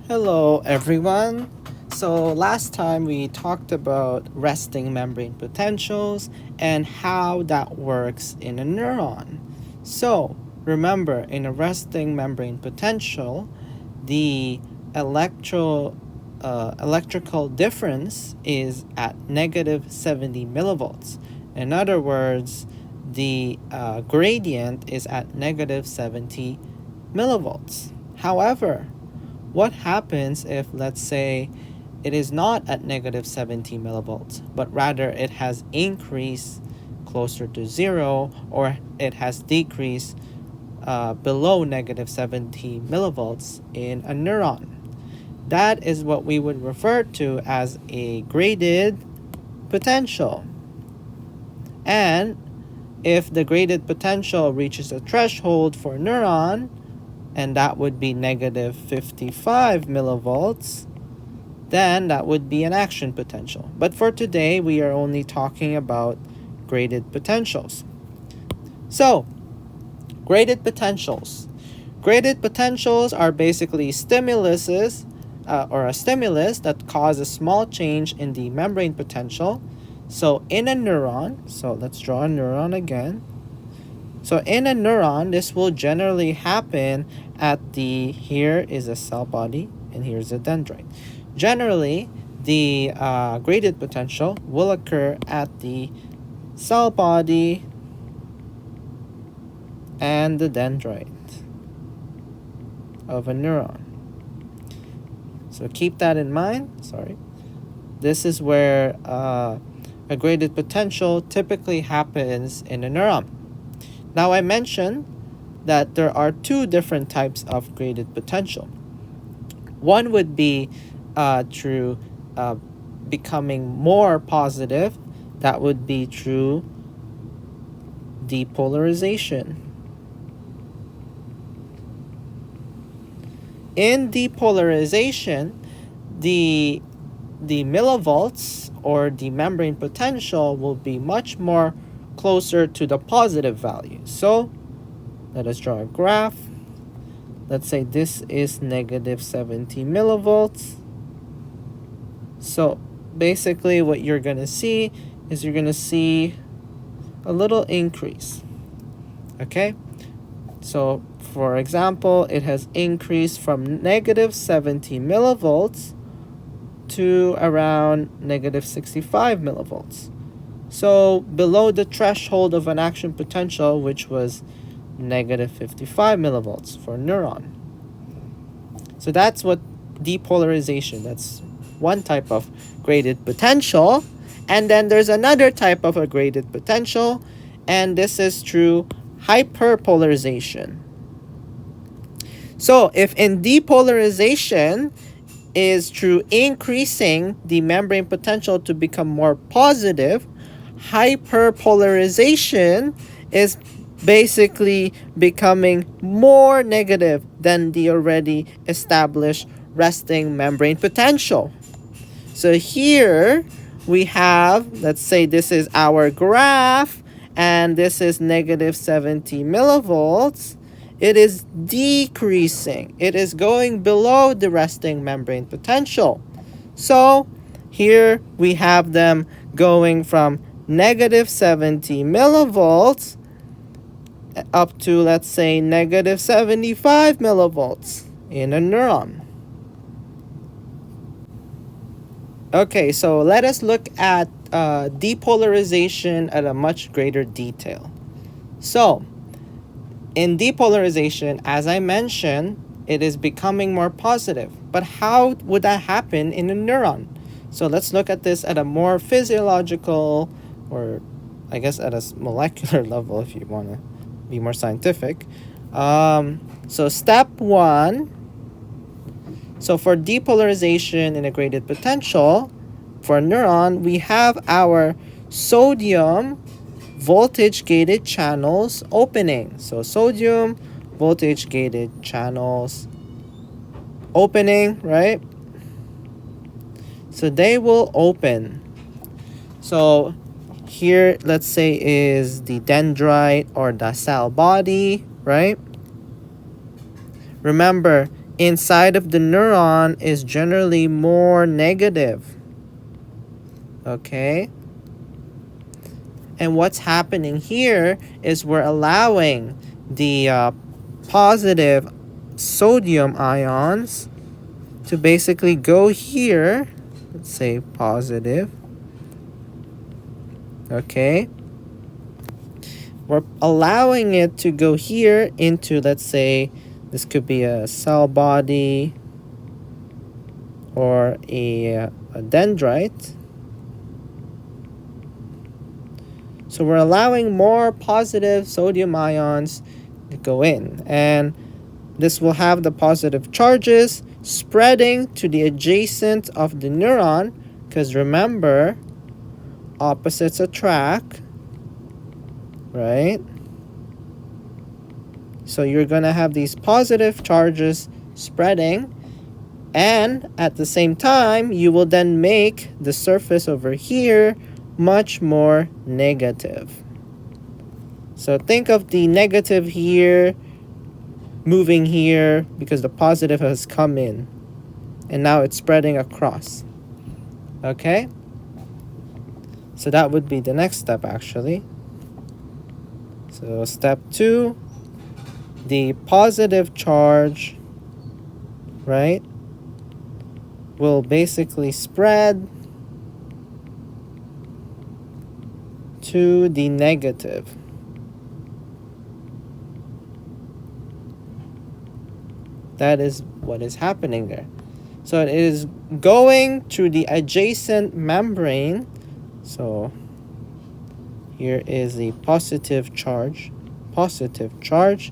Hello everyone. So last time we talked about resting membrane potentials and how that works in a neuron. So remember, in a resting membrane potential, the electrical difference is at negative 70 millivolts. In other words, the gradient is at negative 70 millivolts. However, what happens if, let's say, it is not at negative 70 millivolts, but rather it has increased closer to zero, or it has decreased below negative 70 millivolts in a neuron? That is what we would refer to as a graded potential. And if the graded potential reaches a threshold for a neuron, and that would be negative 55 millivolts, then that would be an action potential. But for today, we are only talking about graded potentials. So, graded potentials. Graded potentials are basically stimuluses or a stimulus that causes a small change in the membrane potential. So in a neuron, so let's draw a neuron again. So in a neuron, this will generally happen at the, here is a cell body and here's a dendrite. Generally, the graded potential will occur at the cell body and the dendrite of a neuron. So keep that in mind. Sorry. This is where a graded potential typically happens in a neuron. Now I mentioned that there are two different types of graded potential. One would be through becoming more positive. That would be through depolarization. In depolarization, the millivolts or the membrane potential will be much more closer to the positive value. So let us draw a graph. Let's say this is negative 70 millivolts. So basically what you're going to see is you're going to see a little increase. Okay? So for example, it has increased from negative 70 millivolts to around negative 65 millivolts. So below the threshold of an action potential, which was negative 55 millivolts for a neuron. So that's what depolarization, that's one type of graded potential. And then there's another type of a graded potential, and this is through hyperpolarization. So if in depolarization is through increasing the membrane potential to become more positive, hyperpolarization is basically becoming more negative than the already established resting membrane potential. So here we have, let's say this is our graph, and this is negative 70 millivolts. It is decreasing. It is going below the resting membrane potential. So here we have them going from negative 70 millivolts up to, let's say, negative 75 millivolts in a neuron. Okay, so let us look at depolarization at a much greater detail. So in depolarization, as I mentioned, it is becoming more positive. But how would that happen in a neuron? So let's look at this at a more physiological, or I guess at a molecular level if you want to be more scientific. So step one. So for depolarization in a graded potential, for a neuron, we have our sodium voltage gated channels opening. So sodium voltage gated channels opening, right? So they will open. So here, let's say, is the dendrite or the cell body, right? Remember, inside of the neuron is generally more negative. Okay? And what's happening here is we're allowing the positive sodium ions to basically go here. Let's say positive. Okay? We're allowing it to go here into, let's say, this could be a cell body or a dendrite. So we're allowing more positive sodium ions to go in. And this will have the positive charges spreading to the adjacent of the neuron. Because remember, opposites attract, right? So you're going to have these positive charges spreading, and at the same time, you will then make the surface over here much more negative. So think of the negative here moving here because the positive has come in, and now it's spreading across. Okay? So that would be the next step, actually. So step 2, the positive charge, right, will basically spread to the negative. That is what is happening there. So it is going to the adjacent membrane. So here is the positive charge. Positive charge.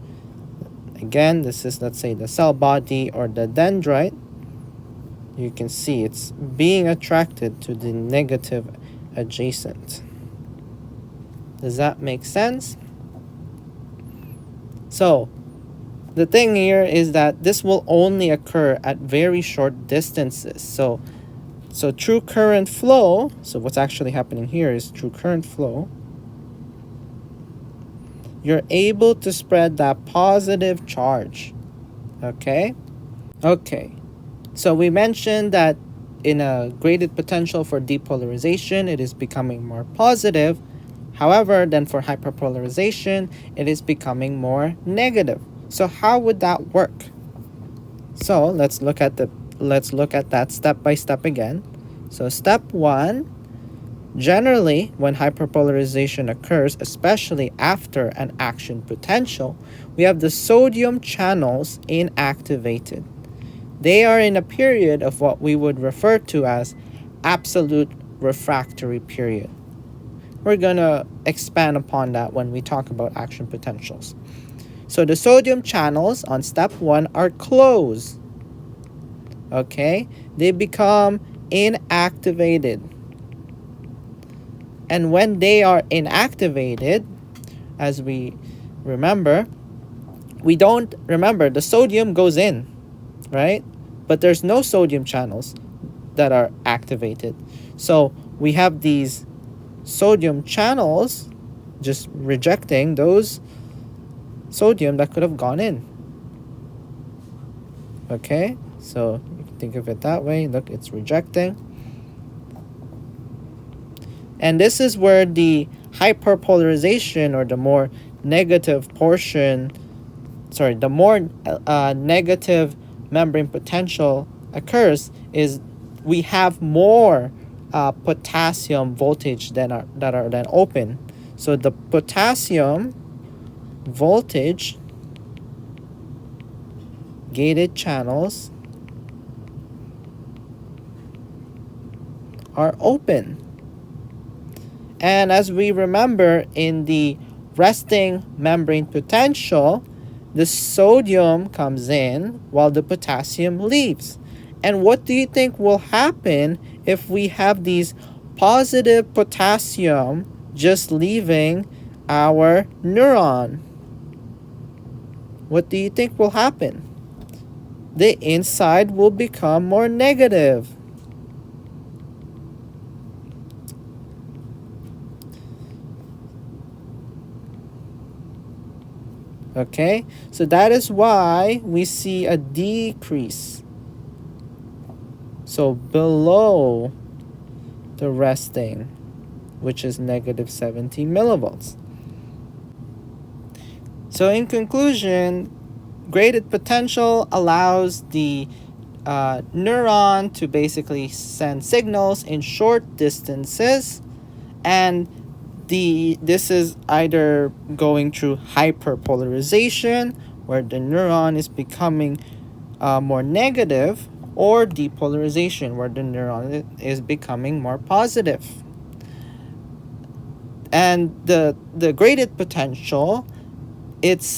Again, this is, let's say, the cell body or the dendrite. You can see it's being attracted to the negative adjacent. Does that make sense? So the thing here is that this will only occur at very short distances. So true current flow, so what's actually happening here is true current flow. You're able to spread that positive charge. Okay? Okay. So we mentioned that in a graded potential for depolarization, it is becoming more positive. However, then for hyperpolarization, it is becoming more negative. So how would that work? So let's look at that step by step again. So step 1, generally when hyperpolarization occurs, especially after an action potential, we have the sodium channels inactivated. They are in a period of what we would refer to as absolute refractory period. We're going to expand upon that when we talk about action potentials. So the sodium channels on step 1 are closed. Okay? They become inactivated. And when they are inactivated, as we remember, we don't remember the sodium goes in, right? But there's no sodium channels that are activated. So we have these sodium channels just rejecting those sodium that could have gone in. Okay, so you can think of it that way. Look, it's rejecting. And this is where the hyperpolarization, or the more negative portion, the more negative membrane potential occurs, is we have more potassium voltage that are then open. So the potassium voltage gated channels are open. And as we remember, in the resting membrane potential, the sodium comes in while the potassium leaves. And what do you think will happen if we have these positive potassium just leaving our neuron? What do you think will happen? The inside will become more negative. Okay, so that is why we see a decrease. So below the resting, which is negative 70 millivolts. So in conclusion, graded potential allows the neuron to basically send signals in short distances, and this is either going through hyperpolarization, where the neuron is becoming more negative, or depolarization, where the neuron is becoming more positive. And the graded potential, its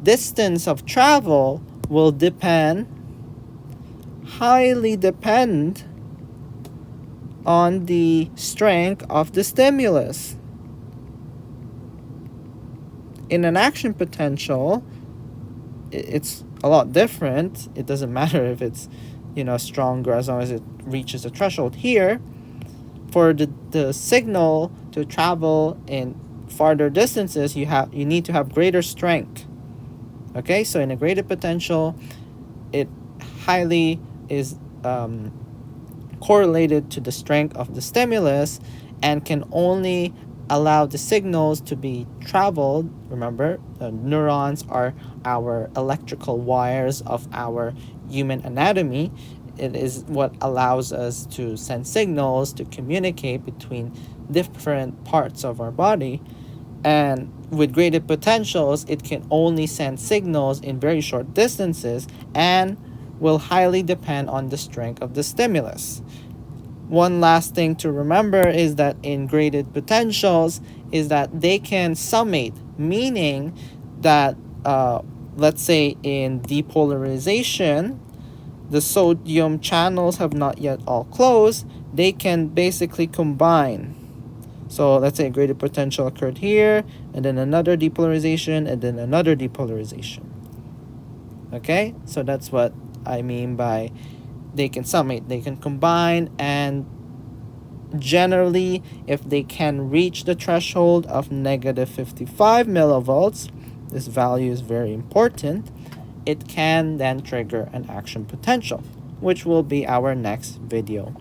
distance of travel will highly depend on the strength of the stimulus. In an action potential, it's a lot different. It doesn't matter if it's, stronger, as long as it reaches a threshold. Here, for the signal to travel in farther distances, you need to have greater strength. Okay, so in a graded potential, it highly is correlated to the strength of the stimulus, and can only allow the signals to be traveled. Remember, neurons are our electrical wires of our human anatomy. It is what allows us to send signals, to communicate between different parts of our body. And with graded potentials, it can only send signals in very short distances and will highly depend on the strength of the stimulus. One last thing to remember is that in graded potentials is that they can summate, meaning that let's say in depolarization, the sodium channels have not yet all closed. They can basically combine. So let's say a graded potential occurred here, and then another depolarization, and then another depolarization. Okay, so that's what I mean by they can summate, they can combine, and generally, if they can reach the threshold of negative 55 millivolts, this value is very important, it can then trigger an action potential, which will be our next video.